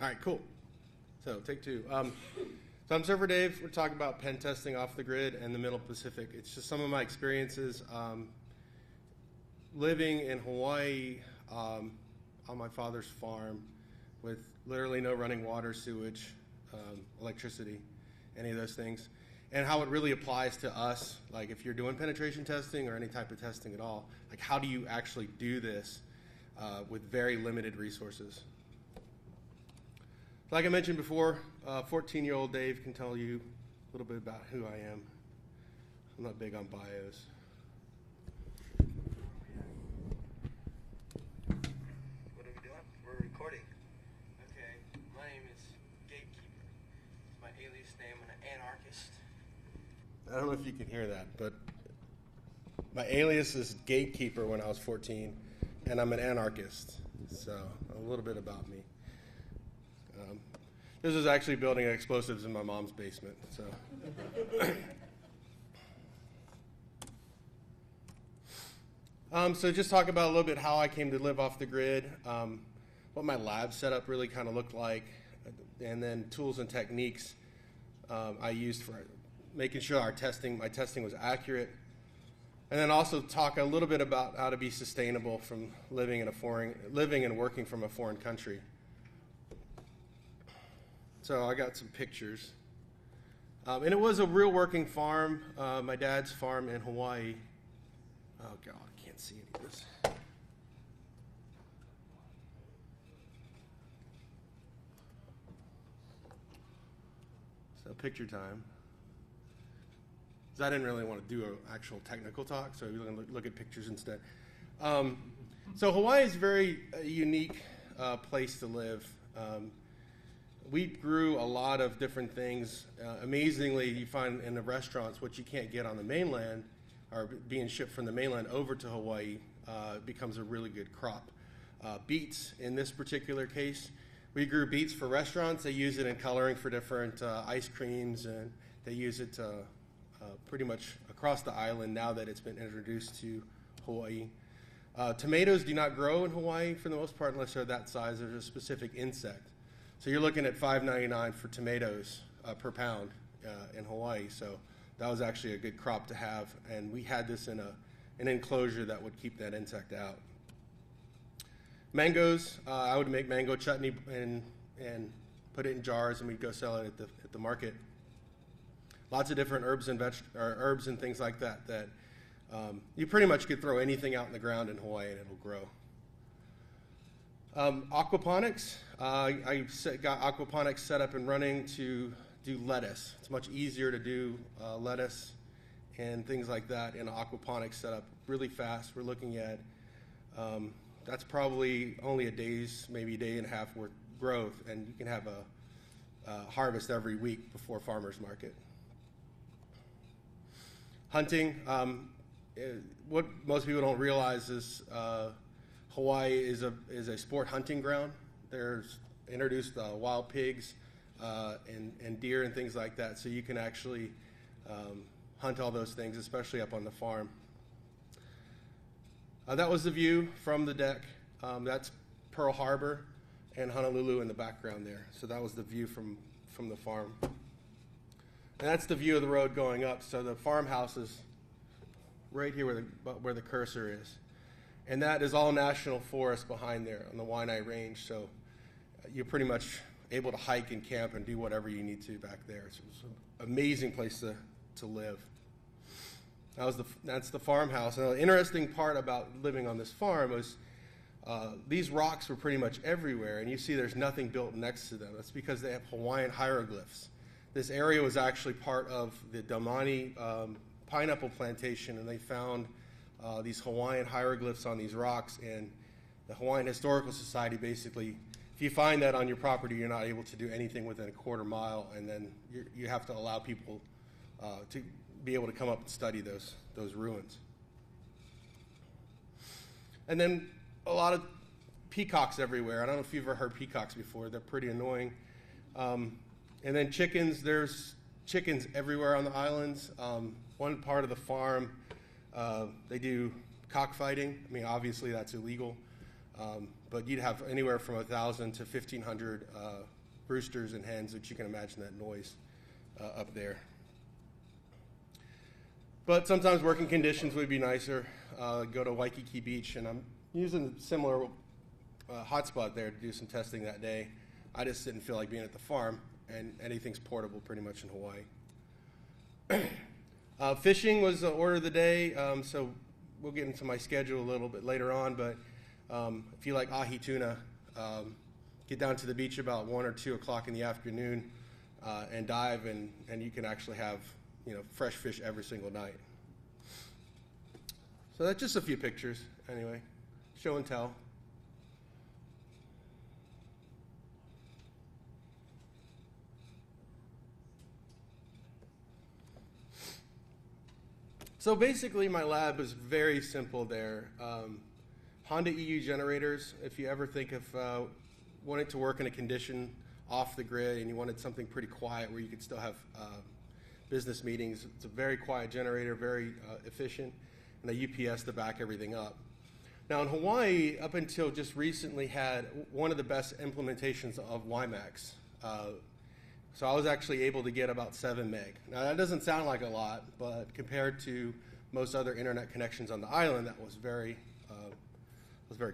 All right, cool. So take two. So I'm Surfer Dave. We're talking about pen testing off the grid and the Middle Pacific. It's just some of my experiences living in Hawaii on my father's farm with literally no running water, sewage, electricity, any of those things, and how it really applies to us. Like if you're doing penetration testing or any type of testing at all, like how do you actually do this with very limited resources? Like I mentioned before, 14-year-old Dave can tell you a little bit about who I am. I'm not big on bios. What are we doing? We're recording. Okay, my name is Gatekeeper. It's my alias name. I'm an anarchist. I don't know if you can hear that, but my alias is Gatekeeper when I was 14, and I'm an anarchist. So a little bit about me. This is actually building explosives in my mom's basement. So just talk about a little bit how I came to live off the grid, what my lab setup really kind of looked like, and then tools and techniques I used for making sure my testing was accurate, and then also talk a little bit about how to be sustainable from living and working from a foreign country. So I got some pictures. And it was a real working farm, my dad's farm in Hawaii. Oh God, I can't see any of this. So picture time. So I didn't really want to do an actual technical talk, so we're going to look at pictures instead. So Hawaii is a very unique place to live. We grew a lot of different things. Amazingly, you find in the restaurants what you can't get on the mainland, or being shipped from the mainland over to Hawaii, becomes a really good crop. Beets, in this particular case, we grew beets for restaurants. They use it in coloring for different ice creams, and they use it pretty much across the island now that it's been introduced to Hawaii. Tomatoes do not grow in Hawaii for the most part unless they're that size. There's a specific insect. So you're looking at $5.99 for tomatoes per pound in Hawaii. So that was actually a good crop to have. And we had this in an enclosure that would keep that insect out. Mangoes, I would make mango chutney and put it in jars, and we'd go sell it at the market. Lots of different herbs and things like that you pretty much could throw anything out in the ground in Hawaii and it'll grow. Aquaponics, I got aquaponics set up and running to do lettuce. It's much easier to do lettuce and things like that in an aquaponics setup really fast. We're looking at, that's probably only maybe a day and a half worth growth, and you can have a harvest every week before farmer's market. Hunting, what most people don't realize is Hawaii is a sport hunting ground. There's introduced wild pigs and deer and things like that, so you can actually hunt all those things, especially up on the farm. That was the view from the deck. That's Pearl Harbor and Honolulu in the background there. So that was the view from the farm. And that's the view of the road going up. So the farmhouse is right here where the cursor is. And that is all national forest behind there on the Waianae Range. So you're pretty much able to hike and camp and do whatever you need to back there. So it's an amazing place to live. That's the farmhouse. And the interesting part about living on this farm was these rocks were pretty much everywhere, and you see there's nothing built next to them. That's because they have Hawaiian hieroglyphs. This area was actually part of the Damani pineapple plantation, and they found these Hawaiian hieroglyphs on these rocks, and the Hawaiian Historical Society basically, if you find that on your property, you're not able to do anything within a quarter mile, and then you have to allow people to be able to come up and study those ruins. And then a lot of peacocks everywhere. I don't know if you've ever heard peacocks before. They're pretty annoying. And then chickens. There's chickens everywhere on the islands. One part of the farm, they do cockfighting. I mean, obviously that's illegal. but you'd have anywhere from 1,000 to 1,500 roosters and hens, which you can imagine that noise up there. But sometimes working conditions would be nicer. Go to Waikiki Beach, and I'm using a similar hotspot there to do some testing that day. I just didn't feel like being at the farm, and anything's portable pretty much in Hawaii. Fishing was the order of the day, so we'll get into my schedule a little bit later on, but if you like ahi tuna, get down to the beach about 1 or 2 o'clock in the afternoon and dive, and you can actually have fresh fish every single night. So that's just a few pictures, anyway. Show and tell. So basically my lab is very simple there. Honda EU generators, if you ever think of wanting to work in a condition off the grid and you wanted something pretty quiet where you could still have business meetings, it's a very quiet generator, very efficient, and a UPS to back everything up. Now in Hawaii, up until just recently, had one of the best implementations of WiMAX. So I was actually able to get about 7 meg. Now that doesn't sound like a lot, but compared to most other internet connections on the island, that was very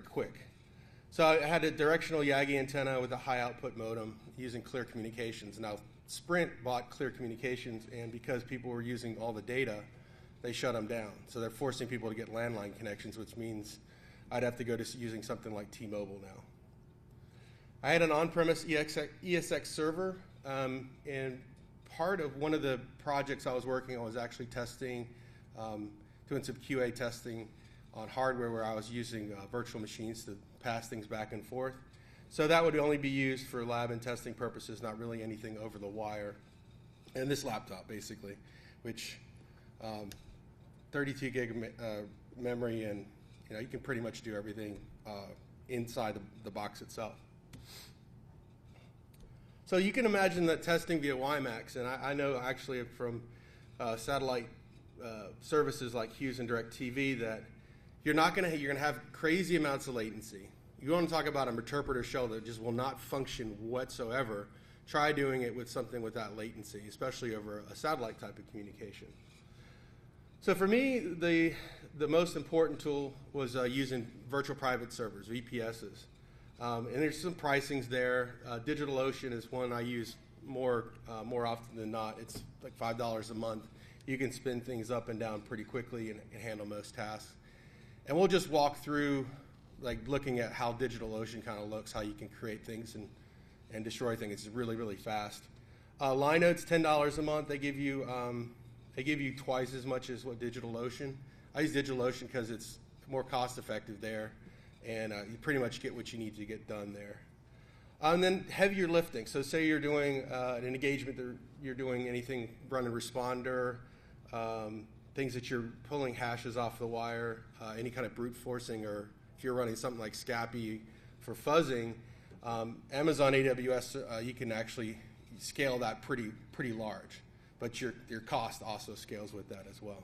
quick. So I had a directional Yagi antenna with a high output modem using Clear Communications. Now Sprint bought Clear Communications, and because people were using all the data, they shut them down. So they're forcing people to get landline connections, which means I'd have to go to using something like T-Mobile now. I had an on-premise ESX server, and part of one of the projects I was working on was actually testing, doing some QA testing on hardware where I was using virtual machines to pass things back and forth. So that would only be used for lab and testing purposes, not really anything over the wire. And this laptop, basically, which 32 gig memory, and you can pretty much do everything inside the box itself. So you can imagine that testing via WiMAX, and I know actually from satellite services like Hughes and DirecTV that you're going to have crazy amounts of latency. You want to talk about an interpreter shell that just will not function whatsoever. Try doing it with something with that latency, especially over a satellite type of communication. So for me, the most important tool was using virtual private servers, VPSs. And there's some pricings there. DigitalOcean is one I use more often than not. It's like $5 a month. You can spin things up and down pretty quickly and handle most tasks. And we'll just walk through, like looking at how DigitalOcean kind of looks, how you can create things and destroy things. It's really, really fast. Linode's $10 a month. They give you twice as much as what DigitalOcean. I use DigitalOcean because it's more cost effective there, and you pretty much get what you need to get done there. And then heavier lifting. So say you're doing an engagement, you're doing anything run and responder, things that you're pulling hashes off the wire, any kind of brute forcing, or if you're running something like Scapy for fuzzing, Amazon AWS, you can actually scale that pretty large, but your cost also scales with that as well.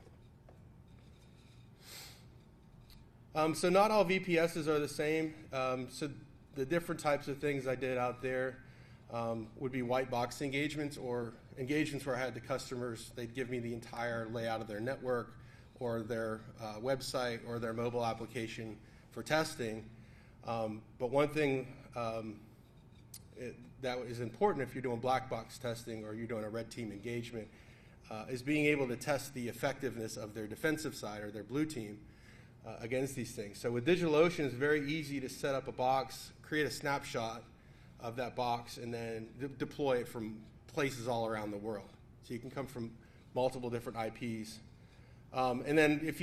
So not all VPSs are the same. So the different types of things I did out there would be white box engagements, or engagements where I had the customers, they'd give me the entire layout of their network or their website or their mobile application for testing. But one thing that is important if you're doing black box testing or you're doing a red team engagement is being able to test the effectiveness of their defensive side or their blue team against these things. So with DigitalOcean, it's very easy to set up a box, create a snapshot of that box, and then deploy it from places all around the world. So you can come from multiple different IPs. And then if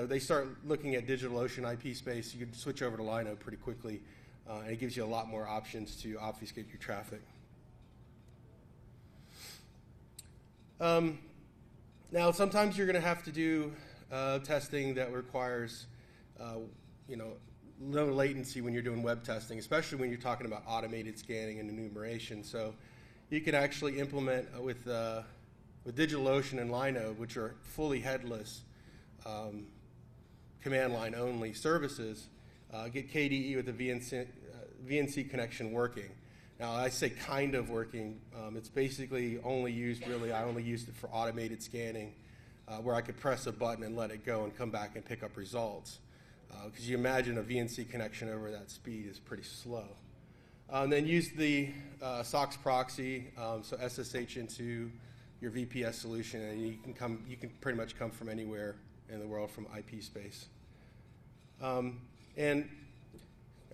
they start looking at DigitalOcean IP space, you can switch over to Linode pretty quickly, and it gives you a lot more options to obfuscate your traffic. Now, sometimes you're going to have to do testing that requires, low latency when you're doing web testing, especially when you're talking about automated scanning and enumeration. So you can actually implement with DigitalOcean and Linode, which are fully headless, command line only services, get KDE with the VNC connection working. Now, I say kind of working. It's basically only used, really, I only used it for automated scanning, where I could press a button and let it go and come back and pick up results. Because you imagine a VNC connection over that speed is pretty slow. And then use the SOX proxy, so SSH into your VPS solution, and you can pretty much come from anywhere in the world from IP space. And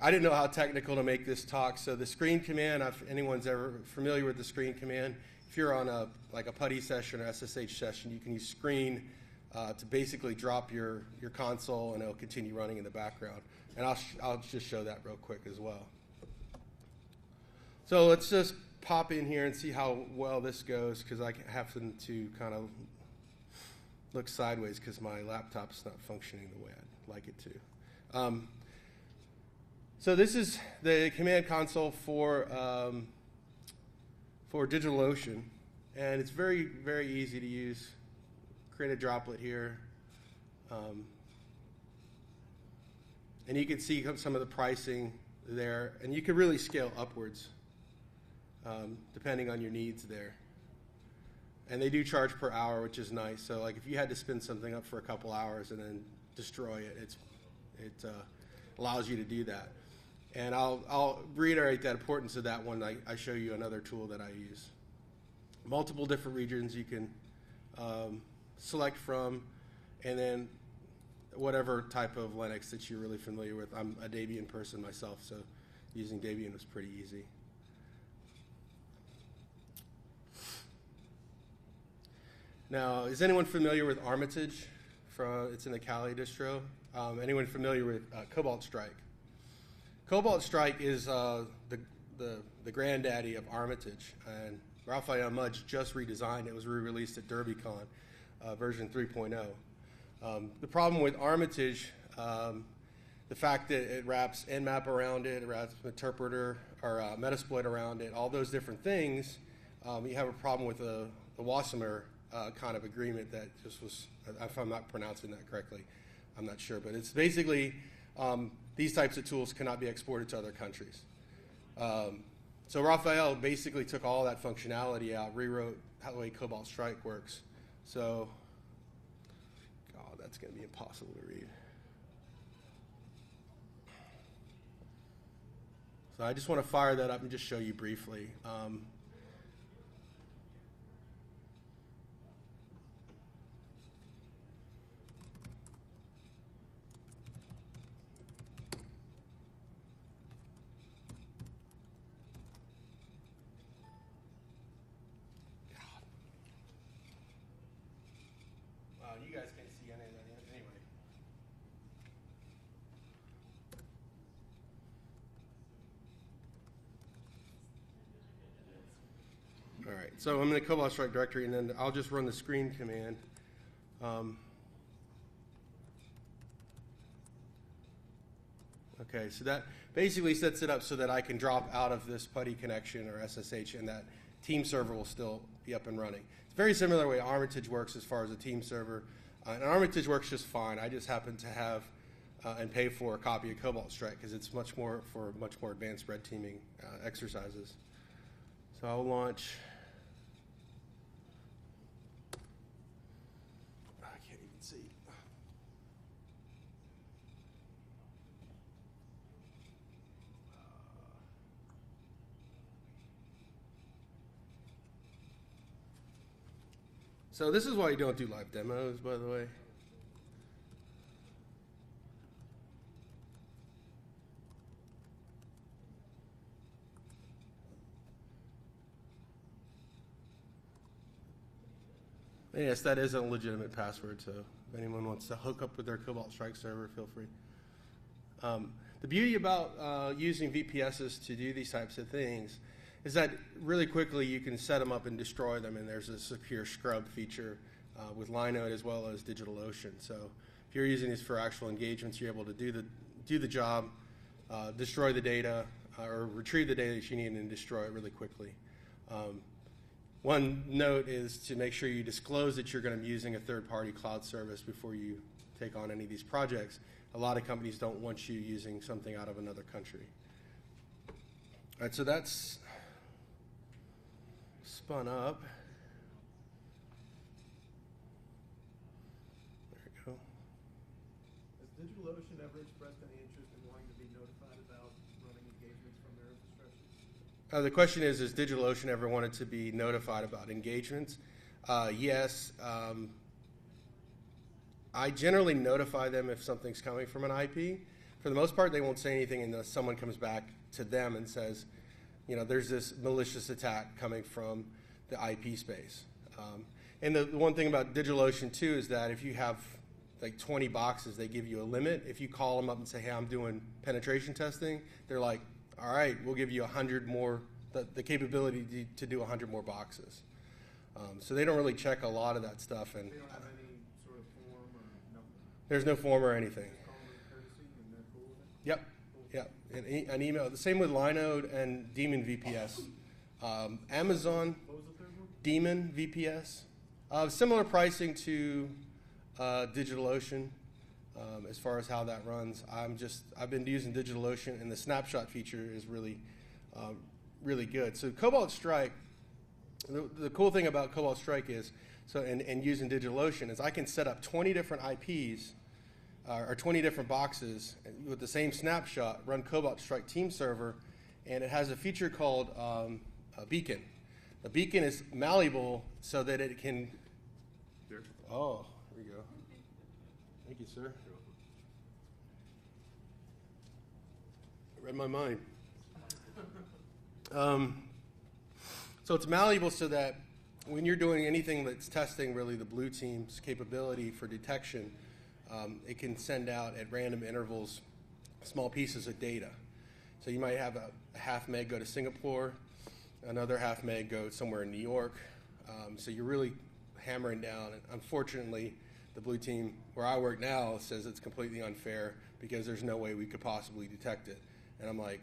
I didn't know how technical to make this talk, so the screen command, if anyone's ever familiar with the screen command, if you're on a PuTTY session or SSH session, you can use screen to basically drop your console, and it'll continue running in the background. And I'll just show that real quick as well. So let's just pop in here and see how well this goes, because I have to kind of look sideways because my laptop's not functioning the way I'd like it to. So this is the command console for DigitalOcean, and it's very, very easy to use. Create a droplet here, and you can see some of the pricing there, and you can really scale upwards depending on your needs there. And they do charge per hour, which is nice. So like if you had to spin something up for a couple hours and then destroy it, it allows you to do that. And I'll reiterate that importance of that when I show you another tool that I use. Multiple different regions you can select from, and then whatever type of Linux that you're really familiar with. I'm a Debian person myself, so using Debian was pretty easy. Now, is anyone familiar with Armitage? It's in the Kali distro. Anyone familiar with Cobalt Strike? Cobalt Strike is the granddaddy of Armitage, and Raphael Mudge just redesigned it. It was re-released at DerbyCon, version 3.0. The problem with Armitage, the fact that it wraps Nmap around it wraps Interpreter or Metasploit around it, all those different things, you have a problem with the Wassenaar kind of agreement that just was, if I'm not pronouncing that correctly, I'm not sure, but it's basically these types of tools cannot be exported to other countries. So Raphael basically took all that functionality out, rewrote how the way Cobalt Strike works. So, oh, that's going to be impossible to read. So I just want to fire that up and just show you briefly. You guys can't see any of that anyway. All right, so I'm in the Cobalt Strike directory, and then I'll just run the screen command. Okay, so that basically sets it up so that I can drop out of this PuTTY connection or SSH, and that team server will still be up and running. It's very similar to the way Armitage works as far as a team server. And Armitage works just fine. I just happen to have and pay for a copy of Cobalt Strike because it's much more for much more advanced red teaming exercises. So I'll launch. I can't even see. So this is why you don't do live demos, by the way. And yes, that is a legitimate password, so if anyone wants to hook up with their Cobalt Strike server, feel free. The beauty about using VPSs to do these types of things is that really quickly you can set them up and destroy them, and there's a secure scrub feature with Linode as well as DigitalOcean. So if you're using these for actual engagements, you're able to do the job, destroy the data, or retrieve the data that you need and destroy it really quickly. One note is to make sure you disclose that you're going to be using a third-party cloud service before you take on any of these projects. a lot of companies don't want you using something out of another country. All right, so that's spun up. There we go. Has DigitalOcean ever expressed any interest in wanting to be notified about running engagements from their infrastructure? The question is, has DigitalOcean ever wanted to be notified about engagements? Yes. I generally notify them if something's coming from an IP. For the most part, they won't say anything unless someone comes back to them and says, you know, there's this malicious attack coming from the IP space. And the one thing about DigitalOcean too is that if you have like 20 boxes, they give you a limit. If you call them up and say, hey, I'm doing penetration testing, they're like, all right, we'll give you 100 more, the capability to do 100 more boxes. So they don't really check a lot of that stuff. And they don't have any sort of form or nothing? There's no form or anything. Just call them courtesy and they're cool with it? Yep. Yep. An email. The same with Linode and Daemon VPS. Amazon, What was the third one? Daemon VPS. Similar pricing to DigitalOcean as far as how that runs. I've been using DigitalOcean, and the snapshot feature is really, really good. So Cobalt Strike, the cool thing about Cobalt Strike is, and using DigitalOcean is I can set up 20 different IPs or 20 different boxes with the same snapshot, run Cobalt Strike Team Server, and it has a feature called a beacon. The beacon is malleable so that it can. There. Oh, here we go. Thank you, sir. I read my mind. So it's malleable so that when you're doing anything that's testing really the blue team's capability for detection, it can send out at random intervals small pieces of data. So you might have a half meg go to Singapore, another half meg go somewhere in New York. So you're really hammering down. And unfortunately, the blue team where I work now says it's completely unfair because there's no way we could possibly detect it. And I'm like,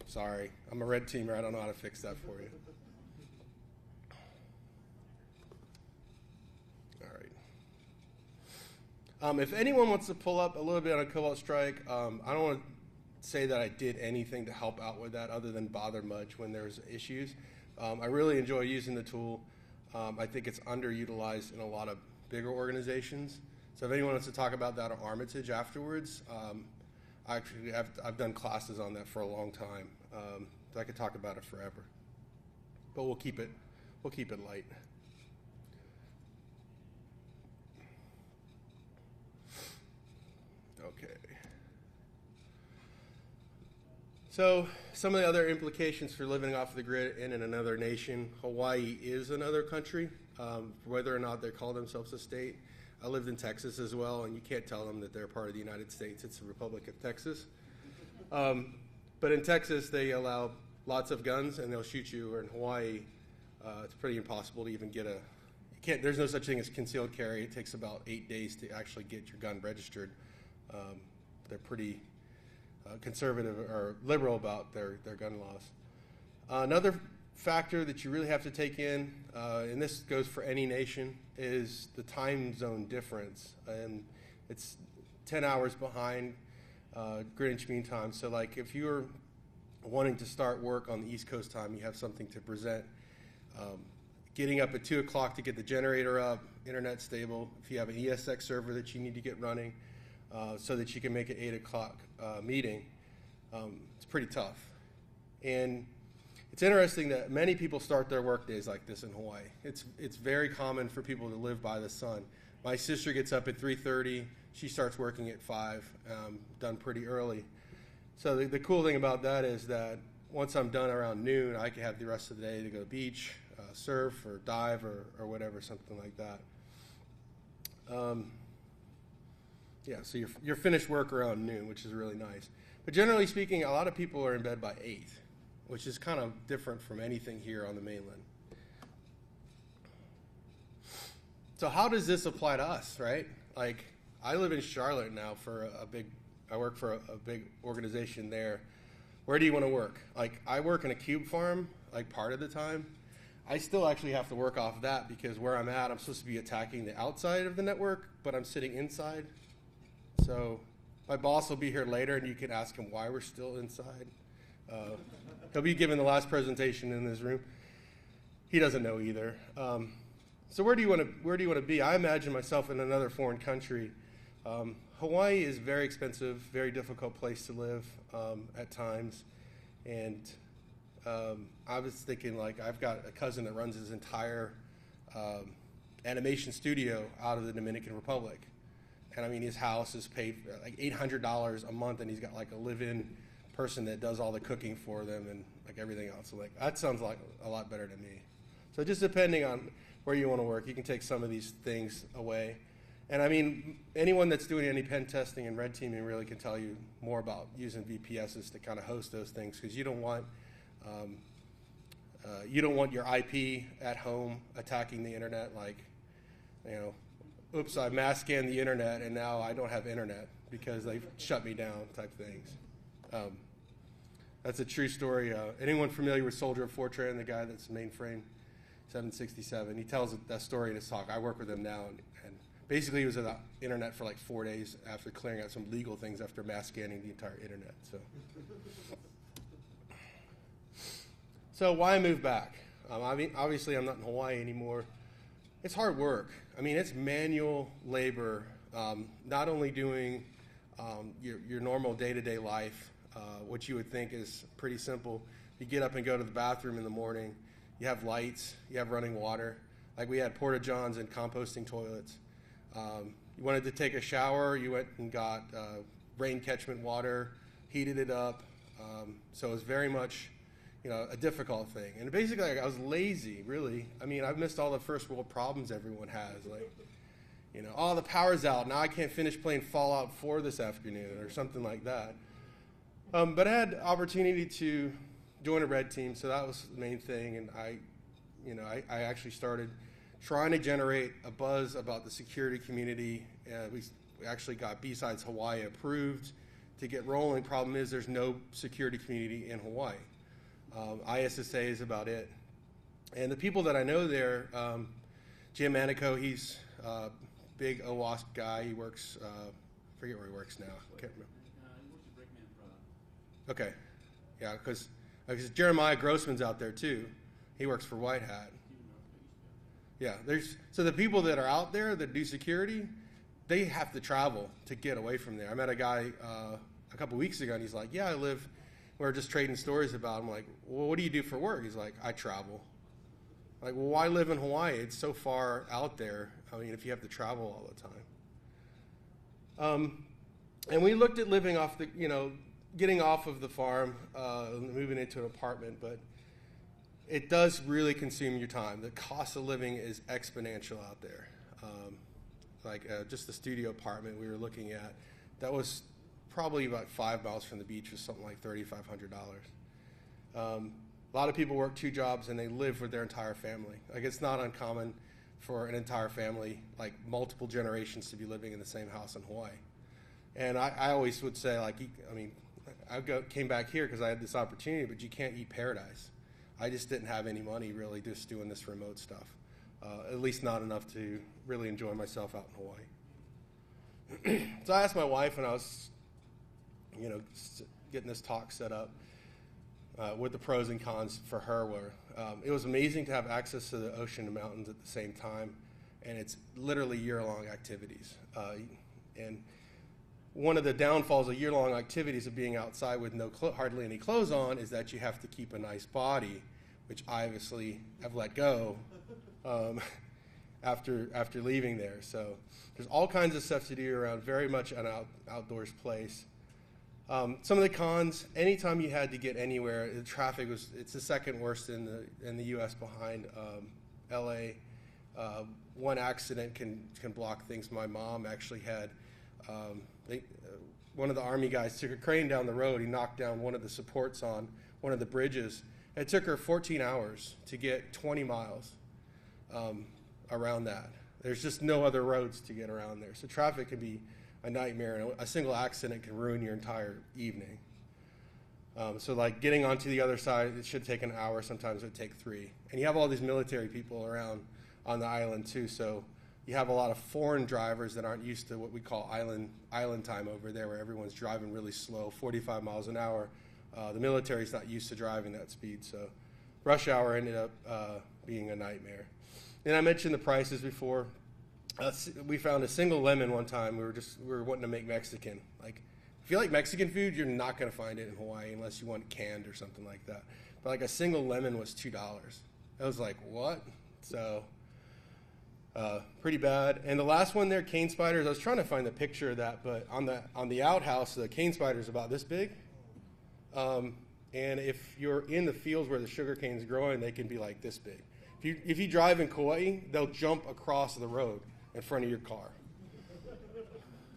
sorry, I'm a red teamer. I don't know how to fix that for you. All right. If anyone wants to pull up a little bit on Cobalt Strike, I don't want to say that I did anything to help out with that other than bother much when there's issues. I really enjoy using the tool. I think it's underutilized in a lot of bigger organizations. So if anyone wants to talk about that at Armitage afterwards, I've done classes on that for a long time. So I could talk about it forever. But we'll keep it light. Okay. So some of the other implications for living off the grid in another nation. Hawaii is another country, whether or not they call themselves a state. I lived in Texas as well, and you can't tell them that they're part of the United States. It's the Republic of Texas. But in Texas, they allow lots of guns, and they'll shoot you. Or in Hawaii, it's pretty impossible to even get there's no such thing as concealed carry. It takes about 8 days to actually get your gun registered. They're pretty conservative or liberal about their gun laws. Another factor that you really have to take in, and this goes for any nation, is the time zone difference. And it's 10 hours behind Greenwich Mean Time. So like if you're wanting to start work on the East Coast time, you have something to present. Getting up at 2 o'clock to get the generator up, internet stable. If you have an ESX server that you need to get running so that you can make an 8 o'clock meeting, it's pretty tough. And it's interesting that many people start their work days like this in Hawaii. It's very common for people to live by the sun. My sister gets up at 3:30. She starts working at 5, done pretty early. So the cool thing about that is that once I'm done around noon, I can have the rest of the day to go to the beach, surf or dive or whatever, something like that. Yeah, so you're finished work around noon, which is really nice. But generally speaking, a lot of people are in bed by 8, which is kind of different from anything here on the mainland. So how does this apply to us, right? Like, I live in Charlotte now I work for a big organization there. Where do you want to work? Like, I work in a cube farm, like part of the time. I still actually have to work off that because where I'm at, I'm supposed to be attacking the outside of the network, but I'm sitting inside. So my boss will be here later, and you can ask him why we're still inside. He'll be giving the last presentation in this room. He doesn't know either. So where do you want to be? I imagine myself in another foreign country. Hawaii is very expensive, very difficult place to live at times, and I was thinking, like, I've got a cousin that runs his entire animation studio out of the Dominican Republic, and I mean his house is paid like $800 a month, and he's got like a live-in person that does all the cooking for them and like everything else. So like that sounds like a lot better to me. So just depending on where you want to work, you can take some of these things away. And I mean, anyone that's doing any pen testing and red teaming really can tell you more about using VPSs to kind of host those things, because you don't want your IP at home attacking the internet. Like, you know, oops, I mass scanned the internet and now I don't have internet because they've shut me down type things. That's a true story. Anyone familiar with Soldier of Fortran, the guy that's mainframe 767? He tells that story in his talk. I work with him now, and basically he was on the internet for like 4 days after clearing out some legal things after mass scanning the entire internet. So why move back? I mean, obviously I'm not in Hawaii anymore. It's hard work. I mean, it's manual labor, not only doing your normal day-to-day life, what you would think is pretty simple. You get up and go to the bathroom in the morning. You have lights. You have running water. Like we had porta-johns and composting toilets. You wanted to take a shower. You went and got rain catchment water, heated it up. So it was very much, a difficult thing. And basically, like, I was lazy, really. I mean, I've missed all the first world problems everyone has. Like, oh, the power's out. Now I can't finish playing Fallout 4 this afternoon or something like that. But I had the opportunity to join a red team, so that was the main thing. And I actually started trying to generate a buzz about the security community. We actually got BSides Hawaii approved to get rolling. Problem is there's no security community in Hawaii. ISSA is about it. And the people that I know there, Jim Manico, he's a big OWASP guy. He works, forget where he works now. Can't remember. He works at Brickman Product. Okay. Yeah, because Jeremiah Grossman's out there too. He works for White Hat. Yeah, so the people that are out there that do security, they have to travel to get away from there. I met a guy a couple weeks ago, and he's like, yeah, we were just trading stories about him. I'm like, well, what do you do for work? He's like, I travel. I'm like, well, why live in Hawaii? It's so far out there. I mean, if you have to travel all the time. And we looked at living off getting off of the farm, moving into an apartment, but it does really consume your time. The cost of living is exponential out there. Just the studio apartment we were looking at, that was probably about 5 miles from the beach, was something like $3,500. A lot of people work 2 jobs and they live with their entire family. Like, it's not uncommon for an entire family, like multiple generations, to be living in the same house in Hawaii. And I always would say, came back here because I had this opportunity, but you can't eat paradise. I just didn't have any money really just doing this remote stuff, at least not enough to really enjoy myself out in Hawaii. So I asked my wife when I was, getting this talk set up, what the pros and cons for her were. It was amazing to have access to the ocean and mountains at the same time, and it's literally year-long activities. And one of the downfalls of year-long activities of being outside with hardly any clothes on is that you have to keep a nice body, which I obviously have let go after leaving there. So there's all kinds of stuff to do around, very much an outdoors place. Some of the cons: anytime you had to get anywhere, the traffic it's the second worst in the U.S. behind L.A. One accident can block things. My mom actually had. One of the Army guys took a crane down the road. He knocked down one of the supports on one of the bridges. It took her 14 hours to get 20 miles around that. There's just no other roads to get around there. So traffic can be a nightmare, and a single accident can ruin your entire evening. So like getting onto the other side, it should take an hour. Sometimes it would take 3. And you have all these military people around on the island too. So you have a lot of foreign drivers that aren't used to what we call island time over there, where everyone's driving really slow, 45 miles an hour. The military's not used to driving that speed, so rush hour ended up being a nightmare. And I mentioned the prices before. We found a single lemon one time. We were wanting to make Mexican. Like, if you like Mexican food, you're not going to find it in Hawaii unless you want it canned or something like that. But like a single lemon was $2. I was like, what? So pretty bad. And the last one there, cane spiders. I was trying to find the picture of that, but on the outhouse, the cane spider is about this big. And if you're in the fields where the sugar cane's growing, they can be like this big. If you drive in Kauai, they'll jump across the road in front of your car.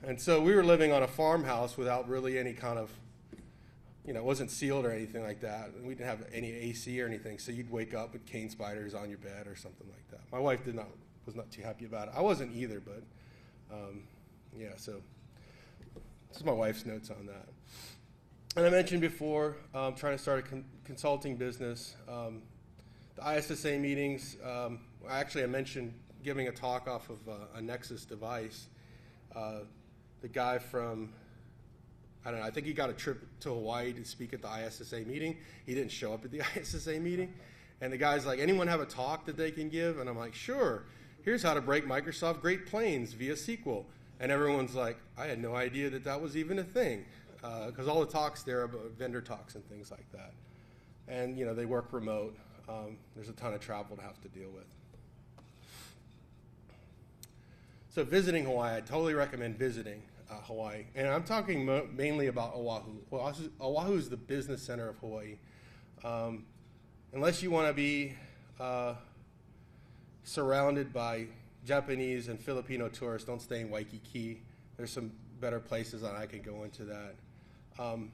And so we were living on a farmhouse without really any kind of, it wasn't sealed or anything like that. We didn't have any AC or anything, so you'd wake up with cane spiders on your bed or something like that. My wife was not too happy about it. I wasn't either, but so this is my wife's notes on that. And I mentioned before, trying to start a consulting business. The ISSA meetings, I mentioned giving a talk off of a Nexus device. The guy from, I think he got a trip to Hawaii to speak at the ISSA meeting. He didn't show up at the ISSA meeting. And the guy's like, anyone have a talk that they can give? And I'm like, sure. Here's how to break Microsoft Great Plains via SQL. And everyone's like, I had no idea that was even a thing. Because all the talks there are about vendor talks and things like that. And, they work remote. There's a ton of travel to have to deal with. So visiting Hawaii, I totally recommend visiting Hawaii. And I'm talking mainly about Oahu. Oahu is the business center of Hawaii. Unless you want to be surrounded by Japanese and Filipino tourists, don't stay in Waikiki. There's some better places that I could go into that. And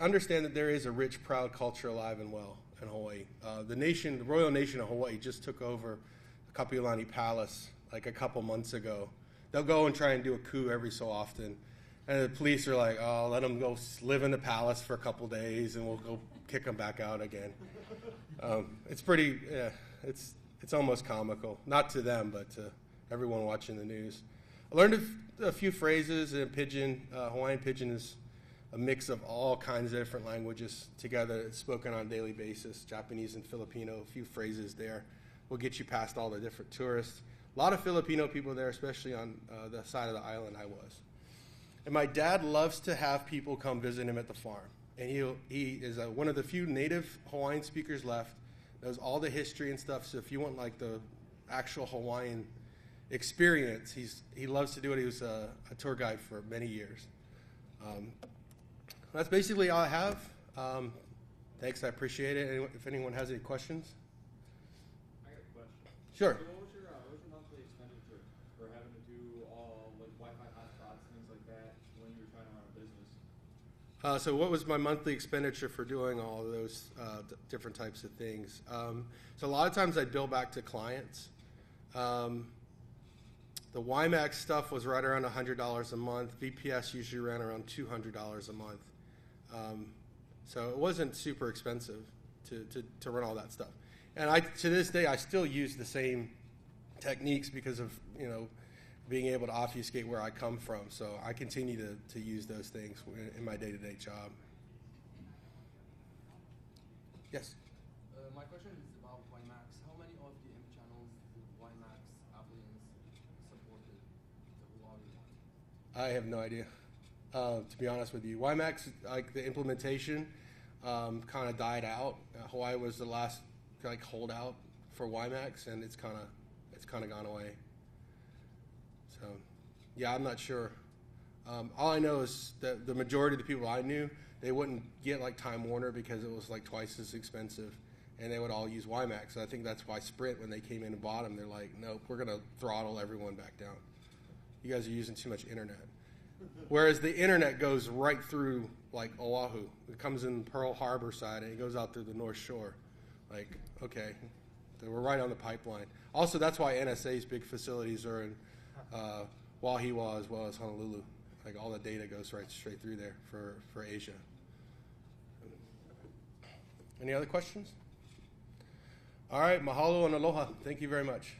understand that there is a rich, proud culture alive and well in Hawaii. The Royal Nation of Hawaii just took over the Kapiolani Palace like a couple months ago. They'll go and try and do a coup every so often. And the police are like, oh, let them go live in the palace for a couple days and we'll go kick them back out again. It's almost comical. Not to them, but to everyone watching the news. I learned a few phrases in Pidgin. Hawaiian Pidgin is a mix of all kinds of different languages together. It's spoken on a daily basis, Japanese and Filipino, a few phrases there will get you past all the different tourists. A lot of Filipino people there, especially on the side of the island I was. And my dad loves to have people come visit him at the farm. And he is one of the few native Hawaiian speakers left, knows all the history and stuff. So if you want like the actual Hawaiian experience, he loves to do it. He was a tour guide for many years. That's basically all I have. Thanks, I appreciate it. If anyone has any questions. I got a question. Sure. So what was your monthly expenditure for having to do all like Wi-Fi hotspots, things like that, when you were trying to run a business? So what was my monthly expenditure for doing all of those different types of things? So a lot of times I'd bill back to clients. The WiMAX stuff was right around $100 a month. VPS usually ran around $200 a month. So it wasn't super expensive to run all that stuff. And to this day, I still use the same techniques because of, being able to obfuscate where I come from. So I continue to use those things in my day-to-day job. Yes? My question is about WiMAX. How many of the M channels do WiMAX appliance supported the Huawei one? I have no idea, to be honest with you. WiMAX, like the implementation, kind of died out. Hawaii was the last holdout for WiMAX, and it's kind of gone away. So, yeah, I'm not sure. All I know is that the majority of the people I knew, they wouldn't get like Time Warner because it was like twice as expensive, and they would all use WiMAX. So I think that's why Sprint, when they came in and bought them, they're like, nope, we're going to throttle everyone back down. You guys are using too much internet. Whereas the internet goes right through like Oahu. It comes in Pearl Harbor side and it goes out through the North Shore. Like, okay, we're right on the pipeline. Also, that's why NSA's big facilities are in Wahiawa as well as Honolulu. Like all the data goes straight through there for Asia. Any other questions? All right, mahalo and aloha. Thank you very much.